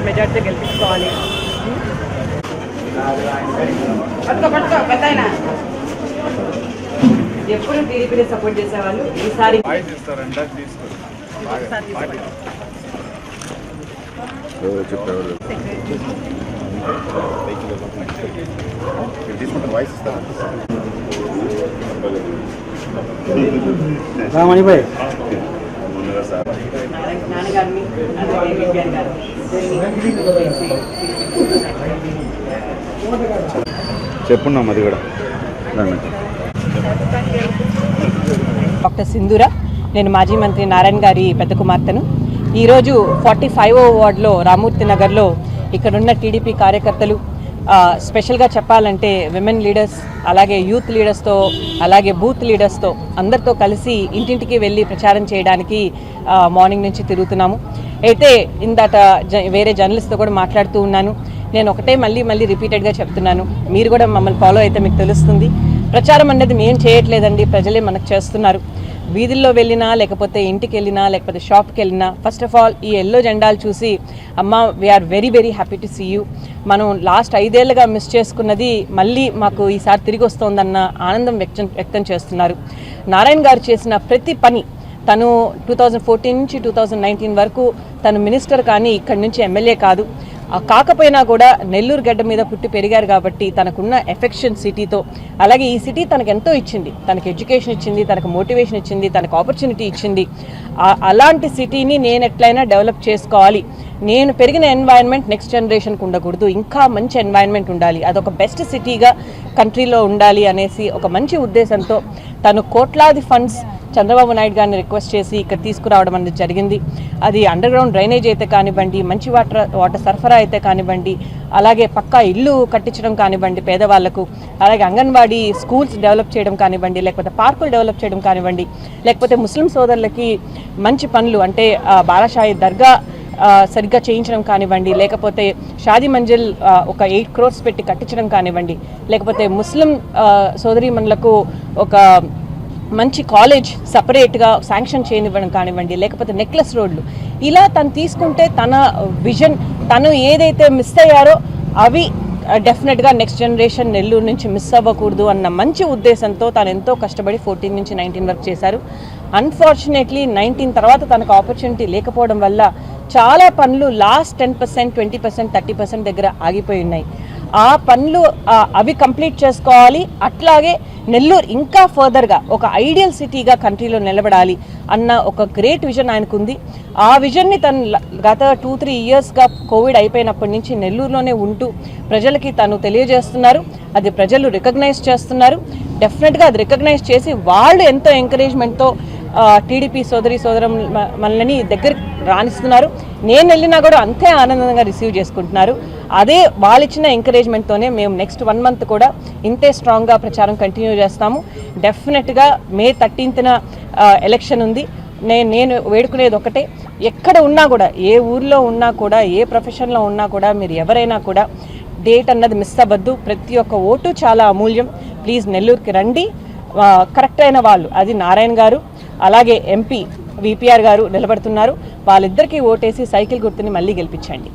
మెజార్టీతో గెలిపించుకోవాలి. ఎప్పుడు టీడీపీని సపోర్ట్ చేసేవాళ్ళు ఈసారి రామణిభాయ్ నాన్నగారిని చెప్పున్నాం అది కూడా. డాక్టర్ సింధూర, నేను మాజీ మంత్రి నారాయణ గారి పెద్ద కుమార్తెను. ఈరోజు 45వ వార్డులో రామూర్తి నగర్లో ఇక్కడున్న టీడీపీ కార్యకర్తలు, స్పెషల్గా చెప్పాలంటే విమెన్ లీడర్స్, అలాగే యూత్ లీడర్స్తో, అలాగే బూత్ లీడర్స్తో అందరితో కలిసి ఇంటింటికి వెళ్ళి ప్రచారం చేయడానికి మార్నింగ్ నుంచి తిరుగుతున్నాము. అయితే ఇందాక వేరే జర్నలిస్ట్తో కూడా మాట్లాడుతూ ఉన్నాను. నేను ఒకటే మళ్ళీ రిపీటెడ్గా చెప్తున్నాను, మీరు కూడా మమ్మల్ని ఫాలో అయితే మీకు తెలుస్తుంది. ప్రచారం అనేది మేము చేయట్లేదండి, ప్రజలే మనకు చేస్తున్నారు. వీధుల్లో వెళ్ళినా, లేకపోతే ఇంటికి వెళ్ళినా, లేకపోతే షాప్కి వెళ్ళినా, ఫస్ట్ ఆఫ్ ఆల్ ఈ ఎల్లో జెండాలు చూసి అమ్మ we are very happy to see you, మనం లాస్ట్ 5 ఏళ్ళుగా మిస్ చేసుకున్నది మళ్ళీ మాకు ఈసారి తిరిగి వస్తోందన్న ఆనందం వ్యక్తం చేస్తున్నారు. నారాయణ గారు చేసిన ప్రతి పని, తను 2014 నుంచి 2019 వరకు తను మినిస్టర్ కానీ ఇక్కడి నుంచి ఎమ్మెల్యే కాదు, కాకపోయినా కూడా నెల్లూరు గడ్డ మీద పుట్టి పెరిగారు కాబట్టి తనకున్న ఎఫెక్షన్ సిటీతో, అలాగే ఈ సిటీ తనకు ఎంతో ఇచ్చింది, తనకు ఎడ్యుకేషన్ ఇచ్చింది, తనకు మోటివేషన్ ఇచ్చింది, తనకు ఆపర్చునిటీ ఇచ్చింది. అలాంటి సిటీని నేను ఎట్లయినా డెవలప్ చేసుకోవాలి, నేను పెరిగిన ఎన్వైరన్మెంట్ నెక్స్ట్ జనరేషన్కి ఉండకూడదు, ఇంకా మంచి ఎన్వైరన్మెంట్ ఉండాలి, అదొక బెస్ట్ సిటీగా కంట్రీలో ఉండాలి అనేసి ఒక మంచి ఉద్దేశంతో తను కోట్లాది ఫండ్స్ చంద్రబాబు నాయుడు గారిని రిక్వెస్ట్ చేసి ఇక్కడ తీసుకురావడం అనేది జరిగింది. అది అండర్ గ్రౌండ్ డ్రైనేజ్ అయితే కానివ్వండి, మంచి వాటర్ సరఫరా అయితే కానివ్వండి, అలాగే పక్కా ఇల్లు కట్టించడం కానివ్వండి పేదవాళ్లకు, అలాగే అంగన్వాడీ స్కూల్స్ డెవలప్ చేయడం కానివ్వండి, లేకపోతే పార్కులు డెవలప్ చేయడం కానివ్వండి, లేకపోతే ముస్లిం సోదరులకి మంచి పనులు అంటే బాలాషాహి దర్గా సరిగ్గా చేయించడం కానివ్వండి, లేకపోతే షాదీ మంజిల్ ఒక 8 crores పెట్టి కట్టించడం కానివ్వండి, లేకపోతే ముస్లిం సోదరీమణులకు ఒక మంచి కాలేజ్ సపరేట్గా శాంక్షన్ చేయనివ్వడం కానివ్వండి, లేకపోతే నెక్లెస్ రోడ్లు, ఇలా తను తీసుకుంటే తన విజన్, తను ఏదైతే మిస్ అయ్యారో అవి డెఫినెట్గా నెక్స్ట్ జనరేషన్ నెల్లూరు నుంచి మిస్ అవ్వకూడదు అన్న మంచి ఉద్దేశంతో తను ఎంతో కష్టపడి 14 నుంచి 19 వరకు చేశారు. అన్ఫార్చునేట్లీ 19 తర్వాత తనకు ఆపర్చునిటీ లేకపోవడం వల్ల చాలా పనులు లాస్ట్ 10%, 20%, 30% దగ్గర ఆగిపోయి ఉన్నాయి. ఆ పనులు అవి కంప్లీట్ చేసుకోవాలి. అట్లాగే నెల్లూరు ఇంకా ఫర్దర్గా ఒక ఐడియల్ సిటీగా కంట్రీలో నిలబడాలి అన్న ఒక గ్రేట్ విజన్ ఆయనకుంది. ఆ విజన్ని తను గత 2-3 ఇయర్స్గా కోవిడ్ అయిపోయినప్పటి నుంచి నెల్లూరులోనే ఉంటూ ప్రజలకి తను తెలియజేస్తున్నారు. అది ప్రజలు రికగ్నైజ్ చేస్తున్నారు. డెఫినెట్గా అది రికగ్నైజ్ చేసి వాళ్ళు ఎంతో ఎంకరేజ్మెంట్తో టీడీపీ సోదరులని దగ్గరికి రాణిస్తున్నారు. నేను వెళ్ళినా కూడా అంతే ఆనందంగా రిసీవ్ చేసుకుంటున్నారు. అదే వాళ్ళు ఇచ్చిన ఎంకరేజ్మెంట్తోనే మేము నెక్స్ట్ 1 month కూడా ఇంతే స్ట్రాంగ్గా ప్రచారం కంటిన్యూ చేస్తాము. డెఫినెట్గా May 13th ఎలక్షన్ ఉంది. నేను వేడుకునేది ఒకటే, ఎక్కడ ఉన్నా కూడా, ఏ ఊర్లో ఉన్నా కూడా, ఏ ప్రొఫెషన్లో ఉన్నా కూడా, మీరు ఎవరైనా కూడా డేట్ అన్నది మిస్ అవ్వద్దు. ప్రతి ఒక్క ఓటు చాలా అమూల్యం. ప్లీజ్ నెల్లూరుకి రండి. కరెక్ట్ అయిన వాళ్ళు, అది నారాయణ గారు, అలాగే ఎంపీ VPR గారు నిలబడుతున్నారు. వాళ్ళిద్దరికీ ఓటేసి సైకిల్ గుర్తుని మళ్ళీ గెలిపించండి.